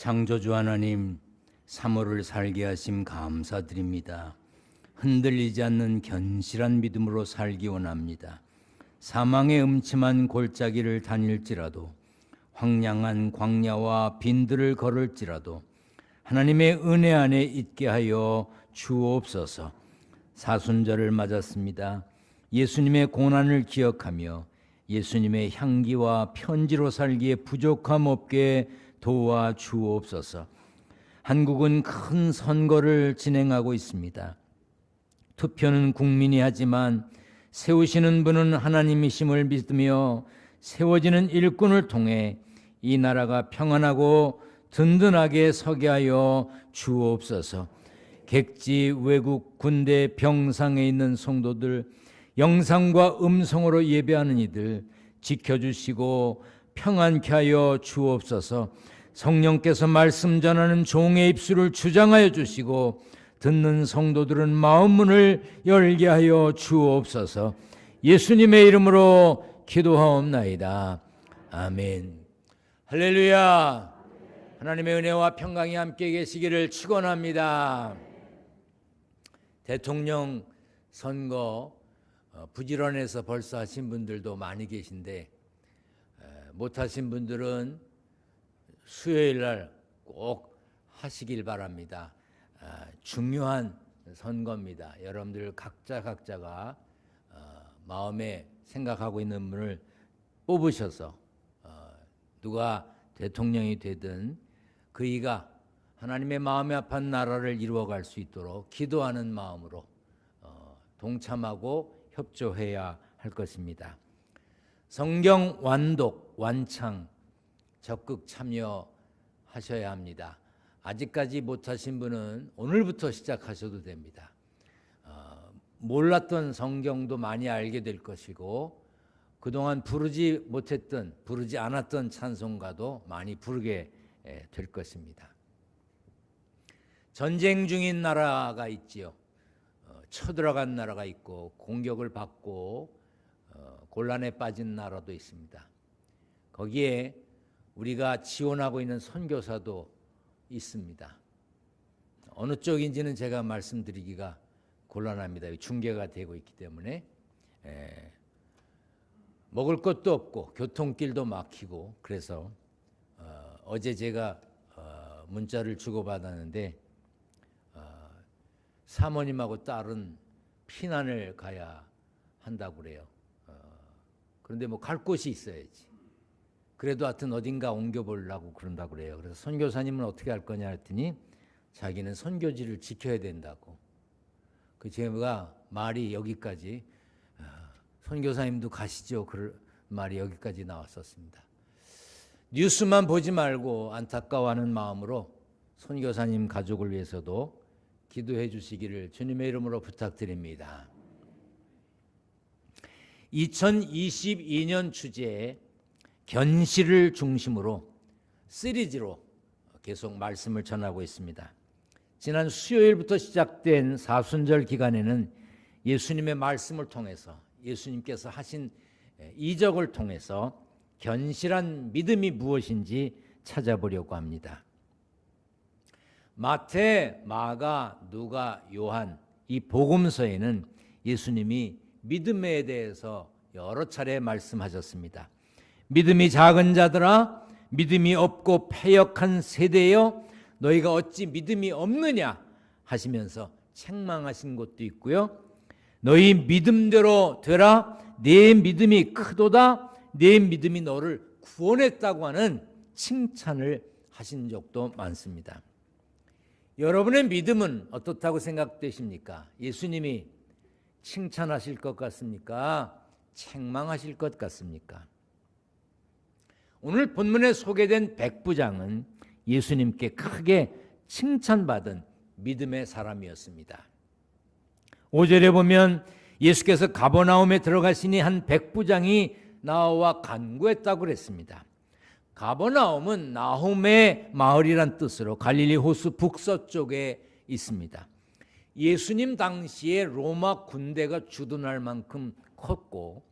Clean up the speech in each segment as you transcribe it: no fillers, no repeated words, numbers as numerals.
창조주 하나님, 3월을 살게 하심 감사드립니다. 흔들리지 않는 견실한 믿음으로 살기 원합니다. 사망의 음침한 골짜기를 다닐지라도, 황량한 광야와 빈들을 걸을지라도 하나님의 은혜 안에 있게 하여 주옵소서. 사순절을 맞았습니다. 예수님의 고난을 기억하며 예수님의 향기와 편지로 살기에 부족함 없게 도와 주옵소서. 한국은 큰 선거를 진행하고 있습니다. 투표는 국민이 하지만 세우시는 분은 하나님이심을 믿으며 세워지는 일꾼을 통해 이 나라가 평안하고 든든하게 서게 하여 주옵소서. 객지, 외국, 군대, 병상에 있는 성도들, 영상과 음성으로 예배하는 이들 지켜주시고 평안케 하여 주옵소서. 성령께서 말씀 전하는 종의 입술을 주장하여 주시고 듣는 성도들은 마음 문을 열게 하여 주옵소서. 예수님의 이름으로 기도하옵나이다. 아멘. 할렐루야. 하나님의 은혜와 평강이 함께 계시기를 축원합니다. 대통령 선거 부지런해서 벌써 하신 분들도 많이 계신데 못하신 분들은 수요일 날 꼭 하시길 바랍니다. 중요한 선거입니다. 여러분들 각자가 마음에 생각하고 있는 분을 뽑으셔서 누가 대통령이 되든 그이가 하나님의 마음에 합한 나라를 이루어갈 수 있도록 기도하는 마음으로 동참하고 협조해야 할 것입니다. 성경 완독, 완창 적극 참여하셔야 합니다. 아직까지 못하신 분은 오늘부터 시작하셔도 됩니다. 몰랐던 성경도 많이 알게 될 것이고 그동안 부르지 않았던 찬송가도 많이 부르게 될 것입니다. 전쟁 중인 나라가 있지요. 쳐들어간 나라가 있고 공격을 받고 곤란에 빠진 나라도 있습니다. 거기에 우리가 지원하고 있는 선교사도 있습니다. 어느 쪽인지는 제가 말씀드리기가 곤란합니다. 중계가 되고 있기 때문에 먹을 것도 없고 교통길도 막히고 그래서 어제 제가 문자를 주고받았는데 사모님하고 딸은 피난을 가야 한다고 그래요. 그런데 뭐 갈 곳이 있어야지. 그래도 하여튼 어딘가 옮겨보려고 그런다고 그래요. 그래서 선교사님은 어떻게 할 거냐 했더니 자기는 선교지를 지켜야 된다고. 그 제가 말이 여기까지 선교사님도 가시죠. 그 말이 여기까지 나왔었습니다. 뉴스만 보지 말고 안타까워하는 마음으로 선교사님 가족을 위해서도 기도해 주시기를 주님의 이름으로 부탁드립니다. 2022년 주제에 견실을 중심으로 시리즈로 계속 말씀을 전하고 있습니다. 지난 수요일부터 시작된 사순절 기간에는 예수님의 말씀을 통해서 예수님께서 하신 이적을 통해서 견실한 믿음이 무엇인지 찾아보려고 합니다. 마태, 마가, 누가, 요한 이 복음서에는 예수님이 믿음에 대해서 여러 차례 말씀하셨습니다. 믿음이 작은 자들아, 믿음이 없고 패역한 세대여, 너희가 어찌 믿음이 없느냐 하시면서 책망하신 것도 있고요. 너희 믿음대로 되라, 내 믿음이 크도다, 내 믿음이 너를 구원했다고 하는 칭찬을 하신 적도 많습니다. 여러분의 믿음은 어떻다고 생각되십니까? 예수님이 칭찬하실 것 같습니까? 책망하실 것 같습니까? 오늘 본문에 소개된 백부장은 예수님께 크게 칭찬받은 믿음의 사람이었습니다. 5절에 보면 예수께서 가버나움에 들어가시니 한 백부장이 나와 간구했다고 그랬습니다. 가버나움은 나홈의 마을이란 뜻으로 갈릴리 호수 북서쪽에 있습니다. 예수님 당시에 로마 군대가 주둔할 만큼 컸고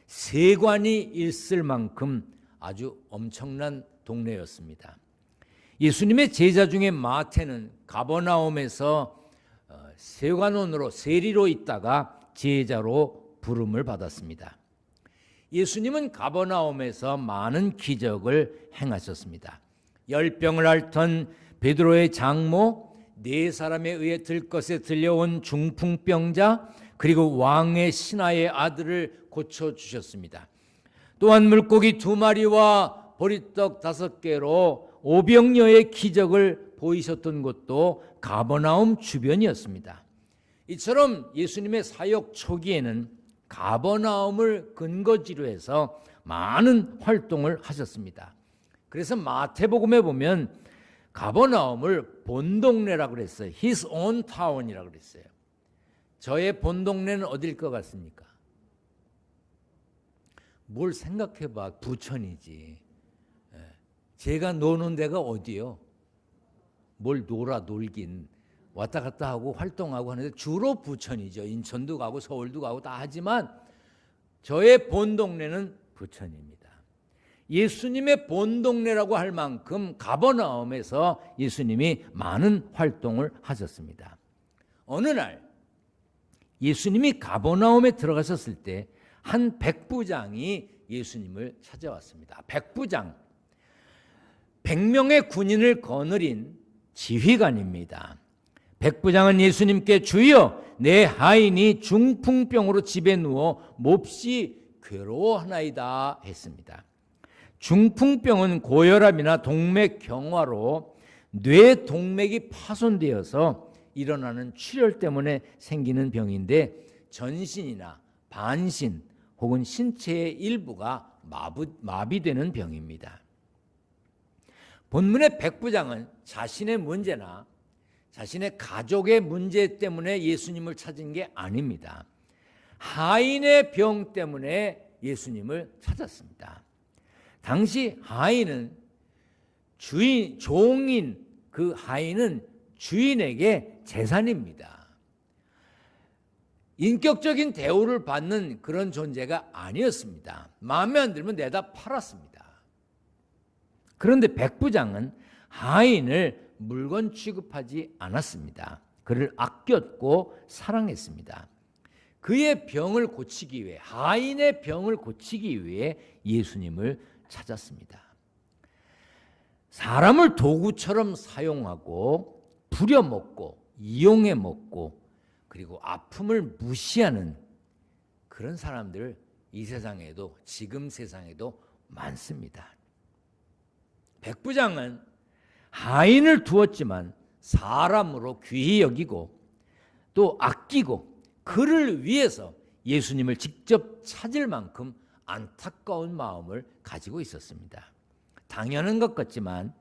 세관이 있을 만큼 아주 엄청난 동네였습니다. 예수님의 제자 중에 마태는 가버나움에서 세관원으로 세리로 있다가 제자로 부름을 받았습니다. 예수님은 가버나움에서 많은 기적을 행하셨습니다. 열병을 앓던 베드로의 장모, 4사람에 의해 들것에 들려온 중풍병자, 그리고 왕의 신하의 아들을 고쳐주셨습니다. 또한 물고기 2마리와 보리떡 5개로 오병여의 기적을 보이셨던 곳도 가버나움 주변이었습니다. 이처럼 예수님의 사역 초기에는 가버나움을 근거지로 해서 많은 활동을 하셨습니다. 그래서 마태복음에 보면 가버나움을 본동네라고 그랬어요. His own town이라고 그랬어요. 저의 본동네는 어딜 것 같습니까? 뭘 생각해봐. 부천이지. 제가 노는 데가 어디요? 뭘 놀긴. 왔다 갔다 하고 활동하고 하는데 주로 부천이죠. 인천도 가고 서울도 가고 다 하지만 저의 본동네는 부천입니다. 예수님의 본동네라고 할 만큼 가버나움에서 예수님이 많은 활동을 하셨습니다. 어느 날 예수님이 가버나움에 들어가셨을 때 한 백부장이 예수님을 찾아왔습니다. 백부장, 100명의 군인을 거느린 지휘관입니다. 백부장은 예수님께 주여, 내 하인이 중풍병으로 집에 누워 몹시 괴로워하나이다 했습니다. 중풍병은 고혈압이나 동맥경화로 뇌 동맥이 파손되어서 일어나는 출혈 때문에 생기는 병인데 전신이나 반신 혹은 신체의 일부가 마비되는 병입니다. 본문의 백부장은 자신의 문제나 자신의 가족의 문제 때문에 예수님을 찾은 게 아닙니다. 하인의 병 때문에 예수님을 찾았습니다. 당시 하인은 종인, 그 하인은 주인에게 재산입니다. 인격적인 대우를 받는 그런 존재가 아니었습니다. 마음에 안 들면 내다 팔았습니다. 그런데 백부장은 하인을 물건 취급하지 않았습니다. 그를 아꼈고 사랑했습니다. 그의 병을 고치기 위해, 하인의 병을 고치기 위해 예수님을 찾았습니다. 사람을 도구처럼 사용하고 부려먹고 이용해 먹고 그리고 아픔을 무시하는 그런 사람들 이 세상에도, 지금 세상에도 많습니다. 백부장은 하인을 두었지만 사람으로 귀히 여기고 또 아끼고 그를 위해서 예수님을 직접 찾을 만큼 안타까운 마음을 가지고 있었습니다. 당연한 것 같지만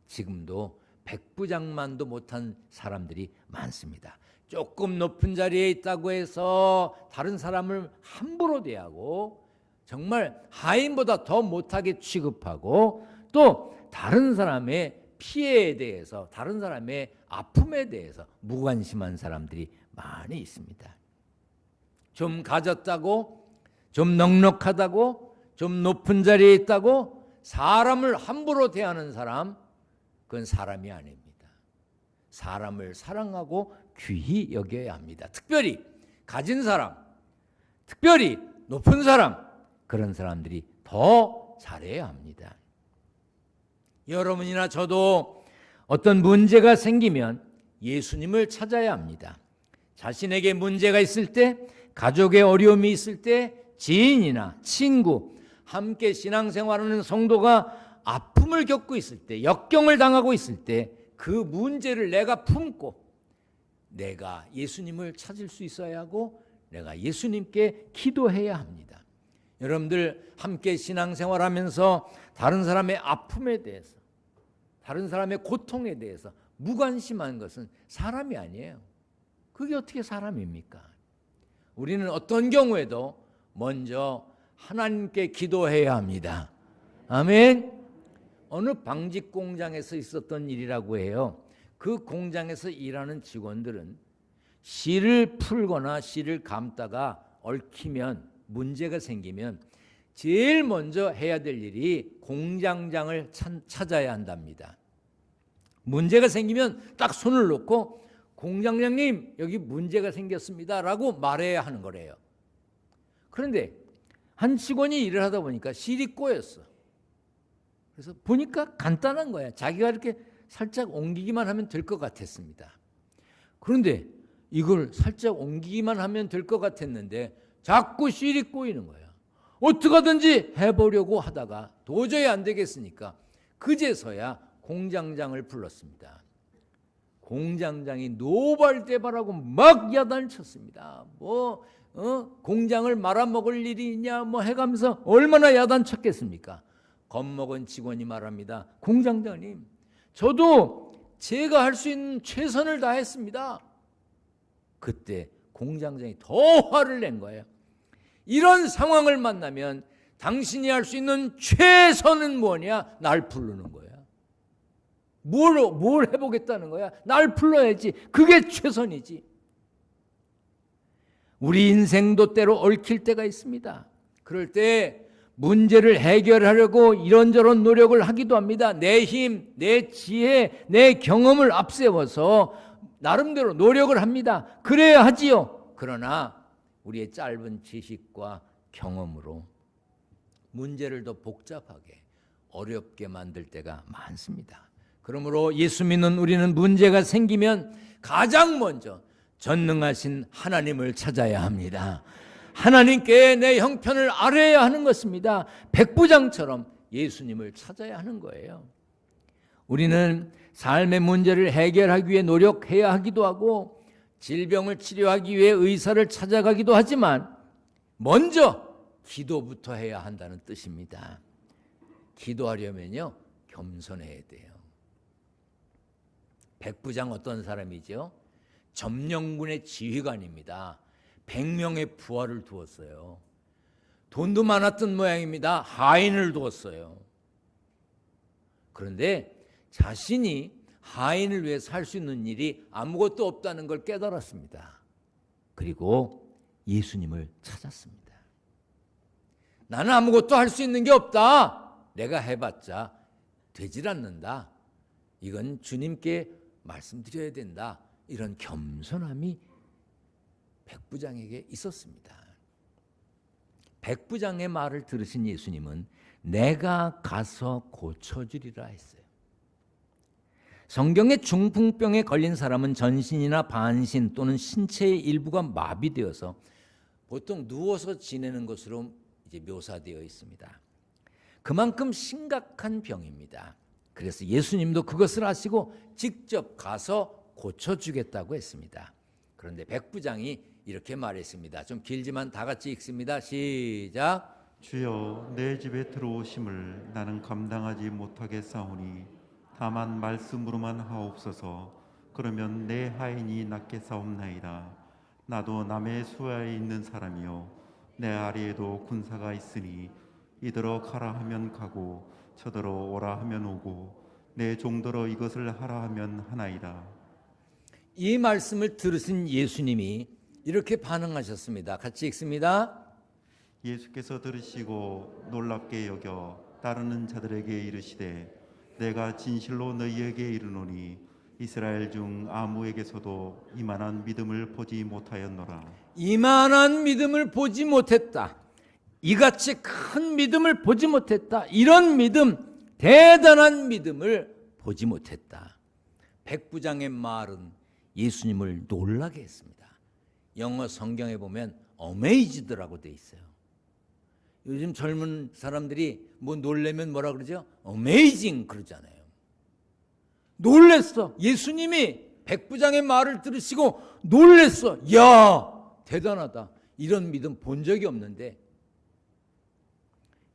지금도 백부장만도 못한 사람들이 많습니다. 조금 높은 자리에 있다고 해서 다른 사람을 함부로 대하고 정말 하인보다 더 못하게 취급하고 또 다른 사람의 피해에 대해서, 다른 사람의 아픔에 대해서 무관심한 사람들이 많이 있습니다. 좀 가졌다고, 좀 넉넉하다고, 좀 높은 자리에 있다고 사람을 함부로 대하는 사람, 그건 사람이 아닙니다. 사람을 사랑하고 귀히 여겨야 합니다. 특별히 가진 사람, 특별히 높은 사람, 그런 사람들이 더 잘해야 합니다. 여러분이나 저도 어떤 문제가 생기면 예수님을 찾아야 합니다. 자신에게 문제가 있을 때, 가족의 어려움이 있을 때, 지인이나 친구, 함께 신앙생활하는 성도가 아픔을 겪고 있을 때, 역경을 당하고 있을 때 그 문제를 내가 품고 내가 예수님을 찾을 수 있어야 하고 내가 예수님께 기도해야 합니다. 여러분들 함께 신앙생활하면서 다른 사람의 아픔에 대해서, 다른 사람의 고통에 대해서 무관심한 것은 사람이 아니에요. 그게 어떻게 사람입니까? 우리는 어떤 경우에도 먼저 하나님께 기도해야 합니다. 아멘. 어느 방직 공장에서 있었던 일이라고 해요. 그 공장에서 일하는 직원들은 실을 풀거나 실을 감다가 얽히면, 문제가 생기면 제일 먼저 해야 될 일이 공장장을 찾아야 한답니다. 문제가 생기면 딱 손을 놓고 공장장님 여기 문제가 생겼습니다 라고 말해야 하는 거래요. 그런데 한 직원이 일을 하다 보니까 실이 꼬였어. 그래서 보니까 간단한 거야. 자기가 이렇게 살짝 옮기기만 하면 될 것 같았습니다. 그런데 이걸 살짝 옮기기만 하면 될 것 같았는데 자꾸 실이 꼬이는 거야. 어떻게든지 해보려고 하다가 도저히 안 되겠으니까 그제서야 공장장을 불렀습니다. 공장장이 노발대발하고 막 야단을 쳤습니다. 공장을 말아먹을 일이 있냐 해가면서 얼마나 야단 쳤겠습니까? 겁먹은 직원이 말합니다. 공장장님, 저도 제가 할 수 있는 최선을 다했습니다. 그때 공장장이 더 화를 낸 거예요. 이런 상황을 만나면 당신이 할 수 있는 최선은 뭐냐? 날 부르는 거야. 뭘 해보겠다는 거야? 날 불러야지. 그게 최선이지. 우리 인생도 때로 얽힐 때가 있습니다. 그럴 때 문제를 해결하려고 이런저런 노력을 하기도 합니다. 내 힘, 내 지혜, 내 경험을 앞세워서 나름대로 노력을 합니다. 그래야 하지요. 그러나 우리의 짧은 지식과 경험으로 문제를 더 복잡하게 어렵게 만들 때가 많습니다. 그러므로 예수 믿는 우리는 문제가 생기면 가장 먼저 전능하신 하나님을 찾아야 합니다. 하나님께 내 형편을 아뢰야 하는 것입니다. 백부장처럼 예수님을 찾아야 하는 거예요. 우리는 삶의 문제를 해결하기 위해 노력해야 하기도 하고 질병을 치료하기 위해 의사를 찾아가기도 하지만 먼저 기도부터 해야 한다는 뜻입니다. 기도하려면요 겸손해야 돼요. 백부장 어떤 사람이죠? 점령군의 지휘관입니다. 100명의 부하를 두었어요. 돈도 많았던 모양입니다. 하인을 두었어요. 그런데 자신이 하인을 위해서 할 수 있는 일이 아무것도 없다는 걸 깨달았습니다. 그리고 예수님을 찾았습니다. 나는 아무것도 할 수 있는 게 없다. 내가 해봤자 되질 않는다. 이건 주님께 말씀드려야 된다. 이런 겸손함이 백부장에게 있었습니다. 백부장의 말을 들으신 예수님은 내가 가서 고쳐주리라 했어요. 성경의 중풍병에 걸린 사람은 전신이나 반신 또는 신체의 일부가 마비되어서 보통 누워서 지내는 것으로 이제 묘사되어 있습니다. 그만큼 심각한 병입니다. 그래서 예수님도 그것을 아시고 직접 가서 고쳐주겠다고 했습니다. 그런데 백부장이 이렇게 말했습니다. 좀 길지만 다 같이 읽습니다. 시작. 주여, 내 집에 들어오심을 나는 감당하지 못하겠사오니 다만 말씀으로만 하옵소서. 그러면 내 하인이 낫겠사옵나이다. 나도 남의 수하에 있는 사람이요 내 아래에도 군사가 있으니 이더러 가라 하면 가고 저더러 오라 하면 오고 내 종더러 이것을 하라 하면 하나이다. 이 말씀을 들으신 예수님이 이렇게 반응하셨습니다. 같이 읽습니다. 예수께서 들으시고 놀랍게 여겨 따르는 자들에게 이르시되 내가 진실로 너희에게 이르노니 이스라엘 중 아무에게서도 이만한 믿음을 보지 못하였노라. 이만한 믿음을 보지 못했다. 이같이 큰 믿음을 보지 못했다. 이런 믿음, 대단한 믿음을 보지 못했다. 백부장의 말은 예수님을 놀라게 했습니다. 영어 성경에 보면 amazed라고 돼 있어요. 요즘 젊은 사람들이 뭐 놀래면 뭐라 그러죠? amazing 그러잖아요. 놀랬어. 예수님이 백부장의 말을 들으시고 놀랬어. 야, 대단하다. 이런 믿음 본 적이 없는데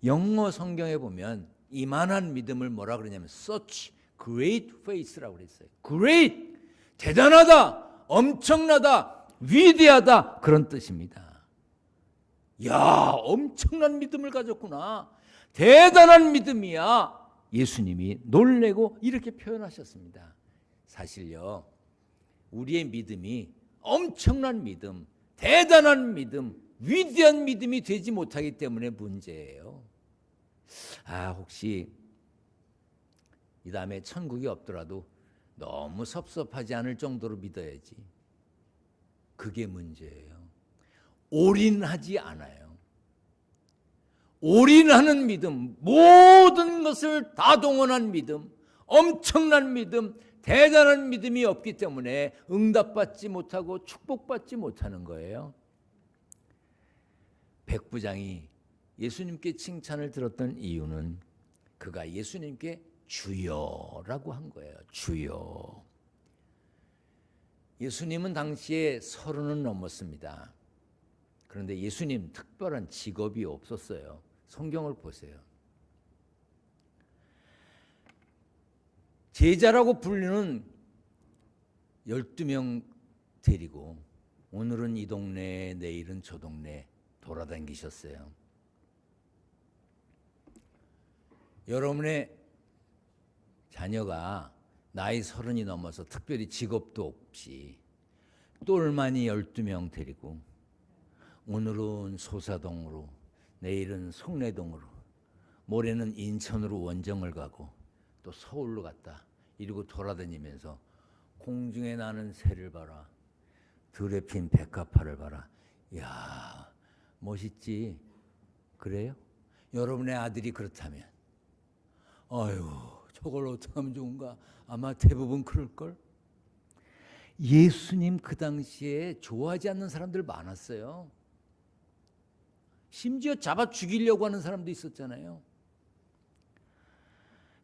영어 성경에 보면 이만한 믿음을 뭐라 그러냐면 such great faith라고 그랬어요. great, 대단하다, 엄청나다, 위대하다 그런 뜻입니다. 야, 엄청난 믿음을 가졌구나. 대단한 믿음이야. 예수님이 놀래고 이렇게 표현하셨습니다. 사실요, 우리의 믿음이 엄청난 믿음, 대단한 믿음, 위대한 믿음이 되지 못하기 때문에 문제예요. 혹시 이 다음에 천국이 없더라도 너무 섭섭하지 않을 정도로 믿어야지. 그게 문제예요. 올인하지 않아요. 올인하는 믿음, 모든 것을 다 동원한 믿음, 엄청난 믿음, 대단한 믿음이 없기 때문에 응답받지 못하고 축복받지 못하는 거예요. 백부장이 예수님께 칭찬을 들었던 이유는 그가 예수님께 주여라고 한 거예요. 주여. 예수님은 당시에 30은 넘었습니다. 그런데 예수님 특별한 직업이 없었어요. 성경을 보세요. 제자라고 불리는 12명 데리고 오늘은 이 동네, 내일은 저 동네 돌아다니셨어요. 여러분의 자녀가 나이 30이 넘어서 특별히 직업도 없이 똘마니 12명 데리고 오늘은 소사동으로, 내일은 송내동으로, 모레는 인천으로 원정을 가고 또 서울로 갔다 이러고 돌아다니면서 공중에 나는 새를 봐라, 들에 핀 백합화를 봐라. 이야, 멋있지? 그래요? 여러분의 아들이 그렇다면 아유, 저걸 어떻게 하면 좋은가? 아마 대부분 그럴걸? 예수님 그 당시에 좋아하지 않는 사람들 많았어요. 심지어 잡아 죽이려고 하는 사람도 있었잖아요.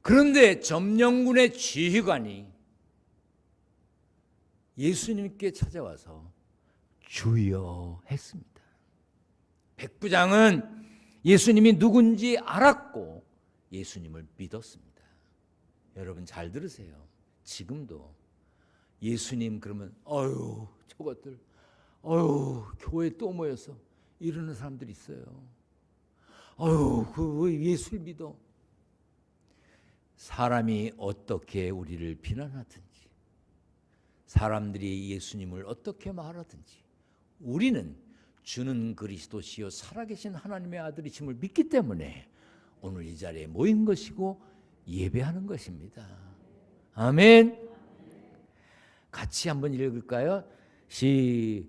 그런데 점령군의 지휘관이 예수님께 찾아와서 주여 했습니다. 백부장은 예수님이 누군지 알았고 예수님을 믿었습니다. 여러분 잘 들으세요. 지금도 예수님 그러면 아유 저것들 아유 교회 또 모여서 이러는 사람들이 있어요. 아유 그 예수를 믿어. 사람이 어떻게 우리를 비난하든지 사람들이 예수님을 어떻게 말하든지 우리는 주는 그리스도시요 살아계신 하나님의 아들이심을 믿기 때문에 오늘 이 자리에 모인 것이고 예배하는 것입니다. 아멘. 같이 한번 읽을까요? 시작.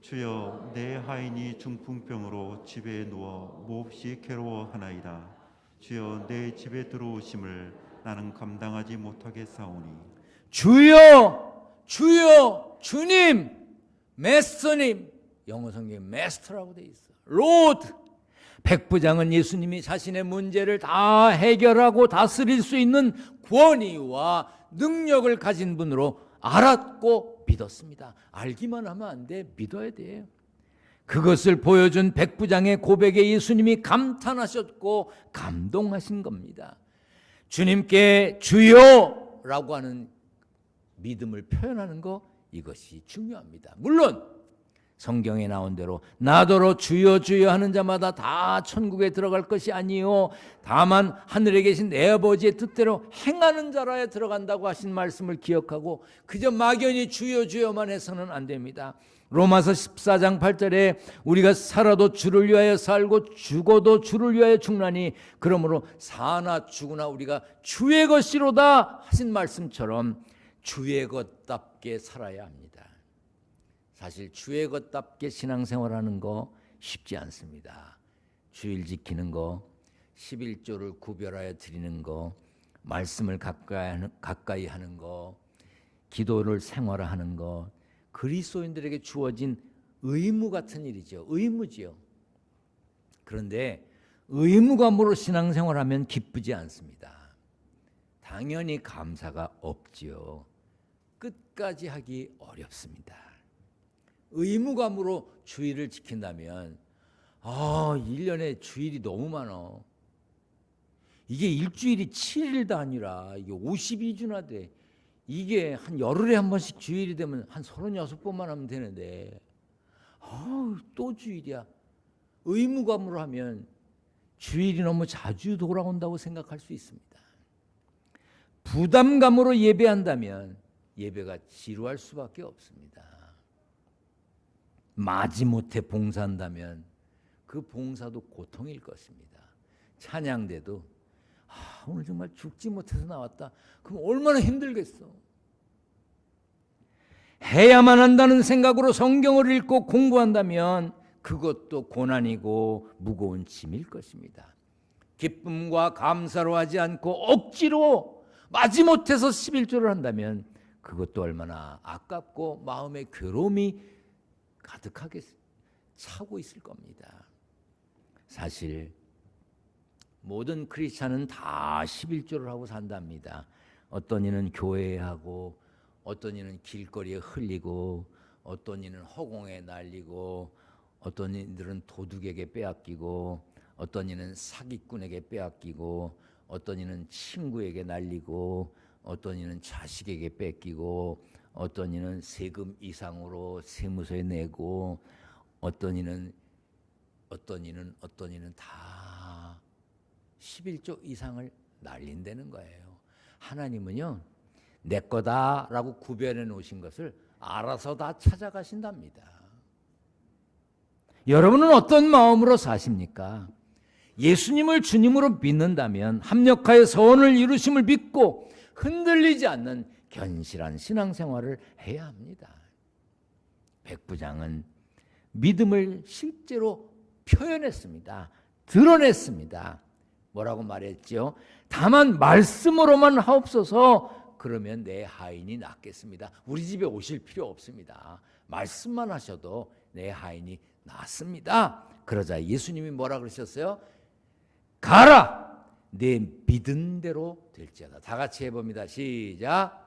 주여, 내 하인이 중풍병으로 집에 누워 몹시 괴로워하나이다. 주여, 내 집에 들어오심을 나는 감당하지 못하겠사오니 주여, 주여, 주님, 메스터님. 영어 성경에 메스터라고 돼 있어. 로드. 백부장은 예수님이 자신의 문제를 다 해결하고 다스릴 수 있는 권위와 능력을 가진 분으로 알았고 믿었습니다. 알기만 하면 안 돼. 믿어야 돼요. 그것을 보여준 백부장의 고백에 예수님이 감탄하셨고 감동하신 겁니다. 주님께 주여라고 하는 믿음을 표현하는 거, 이것이 중요합니다. 물론 성경에 나온 대로 나더러 주여 주여 하는 자마다 다 천국에 들어갈 것이 아니요 다만 하늘에 계신 내 아버지의 뜻대로 행하는 자라야 들어간다고 하신 말씀을 기억하고 그저 막연히 주여 주여만 해서는 안 됩니다. 로마서 14장 8절에 우리가 살아도 주를 위하여 살고 죽어도 주를 위하여 죽나니 그러므로 사나 죽으나 우리가 주의 것이로다 하신 말씀처럼 주의 것답게 살아야 합니다. 사실 주의 것답게 신앙생활하는 거 쉽지 않습니다. 주일 지키는 거, 11조를 구별하여 드리는 거, 말씀을 가까이 하는 거, 기도를 생활화하는 거, 그리스도인들에게 주어진 의무 같은 일이죠. 의무지요. 그런데 의무감으로 신앙생활하면 기쁘지 않습니다. 당연히 감사가 없지요. 끝까지 하기 어렵습니다. 의무감으로 주일을 지킨다면 1년에 주일이 너무 많아. 이게 일주일이 7일도 아니라 이게 52주나 돼. 이게 한 열흘에 한 번씩 주일이 되면 한 36번만 하면 되는데 또 주일이야. 의무감으로 하면 주일이 너무 자주 돌아온다고 생각할 수 있습니다. 부담감으로 예배한다면 예배가 지루할 수밖에 없습니다. 마지못해 봉사한다면 그 봉사도 고통일 것입니다. 찬양대도 오늘 정말 죽지 못해서 나왔다. 그럼 얼마나 힘들겠어. 해야만 한다는 생각으로 성경을 읽고 공부한다면 그것도 고난이고 무거운 짐일 것입니다. 기쁨과 감사로 하지 않고 억지로 마지못해서 11조를 한다면 그것도 얼마나 아깝고 마음의 괴로움이 가득하게 차고 있을 겁니다. 사실 모든 크리스찬은 다 11조를 하고 산답니다. 어떤 이는 교회에 하고, 어떤 이는 길거리에 흘리고, 어떤 이는 허공에 날리고, 어떤 이들은 도둑에게 빼앗기고, 어떤 이는 사기꾼에게 빼앗기고, 어떤 이는 친구에게 날리고, 어떤 이는 자식에게 뺏기고, 어떤 이는 세금 이상으로 세무서에 내고, 어떤 이는 다 11조 이상을 날린다는 거예요. 하나님은요, 내 거다라고 구별해 놓으신 것을 알아서 다 찾아가신답니다. 여러분은 어떤 마음으로 사십니까? 예수님을 주님으로 믿는다면 합력하여 선을 이루심을 믿고 흔들리지 않는 견실한 신앙생활을 해야 합니다. 백부장은 믿음을 실제로 표현했습니다. 드러냈습니다. 뭐라고 말했죠? 다만 말씀으로만 하옵소서. 그러면 내 하인이 낫겠습니다. 우리 집에 오실 필요 없습니다. 말씀만 하셔도 내 하인이 낫습니다. 그러자 예수님이 뭐라 그러셨어요? 가라! 내 믿은 대로 될지어다. 다 같이 해봅니다. 시작.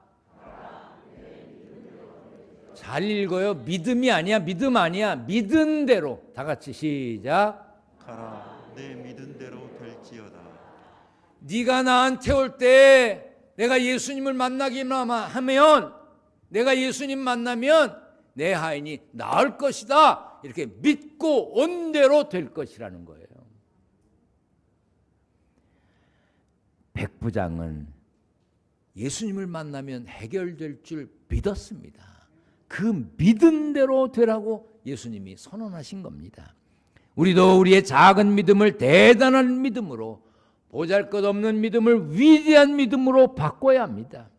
잘 읽어요. 믿음이 아니야. 믿음 아니야. 믿은 대로. 다 같이 시작. 가라, 내 믿은 대로 될지어다. 네가 나한테 올 때 내가 예수님을 만나기만 하면, 내가 예수님 만나면 내 하인이 나을 것이다. 이렇게 믿고 온 대로 될 것이라는 거예요. 백부장은 예수님을 만나면 해결될 줄 믿었습니다. 그 믿은 대로 되라고 예수님이 선언하신 겁니다. 우리도 우리의 작은 믿음을 대단한 믿음으로, 보잘것없는 믿음을 위대한 믿음으로 바꿔야 합니다.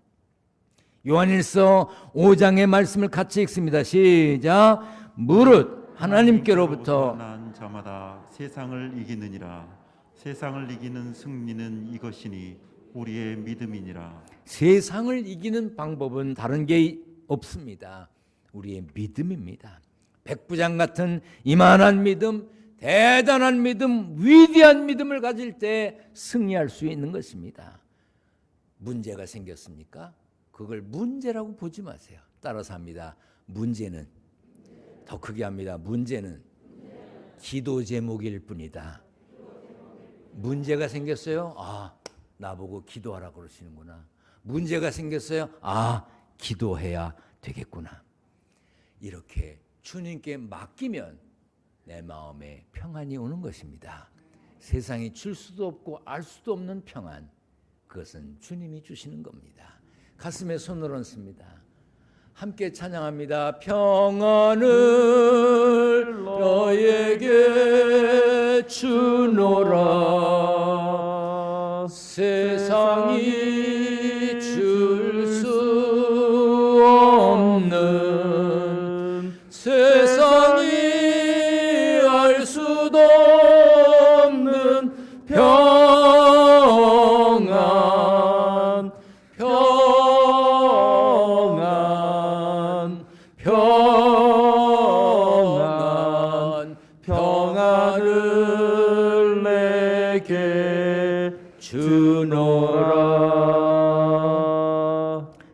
요한일서 5장의 말씀을 같이 읽습니다. 시작. 무릇 하나님께로부터 난 자마다 세상을 이기느니라. 세상을 이기는 승리는 이것이니 우리의 믿음이니라. 세상을 이기는 방법은 다른 게 없습니다. 우리의 믿음입니다. 백부장 같은 이만한 믿음, 대단한 믿음, 위대한 믿음을 가질 때 승리할 수 있는 것입니다. 문제가 생겼습니까? 그걸 문제라고 보지 마세요. 따라서 합니다. 문제는, 더 크게 합니다. 문제는 기도 제목일 뿐이다. 문제가 생겼어요? 아, 나보고 기도하라 그러시는구나. 문제가 생겼어요? 아, 기도해야 되겠구나. 이렇게 주님께 맡기면 내 마음에 평안이 오는 것입니다. 세상이 줄 수도 없고 알 수도 없는 평안, 그것은 주님이 주시는 겁니다. 가슴에 손을 얹습니다. 함께 찬양합니다. 평안을 너에게 주노라. 세상이 줄 수 없는, 세상이 알 수도 없는 평안, 평안, 평안, 평안을 내게 주노라.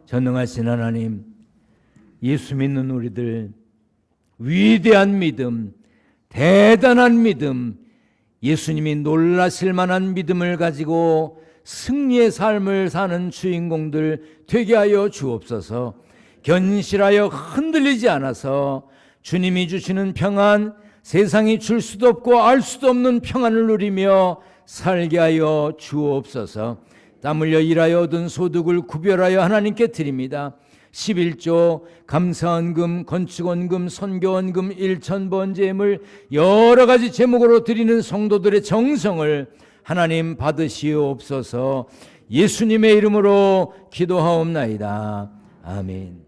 전능하신 하나님, 예수 믿는 우리들 위대한 믿음, 대단한 믿음, 예수님이 놀라실 만한 믿음을 가지고 승리의 삶을 사는 주인공들 되게 하여 주옵소서. 견실하여 흔들리지 않아서 주님이 주시는 평안, 세상이 줄 수도 없고 알 수도 없는 평안을 누리며 살게 하여 주옵소서. 땀 흘려 일하여 얻은 소득을 구별하여 하나님께 드립니다. 11조, 감사헌금, 건축헌금, 선교헌금, 일천번제물 여러 가지 제목으로 드리는 성도들의 정성을 하나님 받으시옵소서. 예수님의 이름으로 기도하옵나이다. 아멘.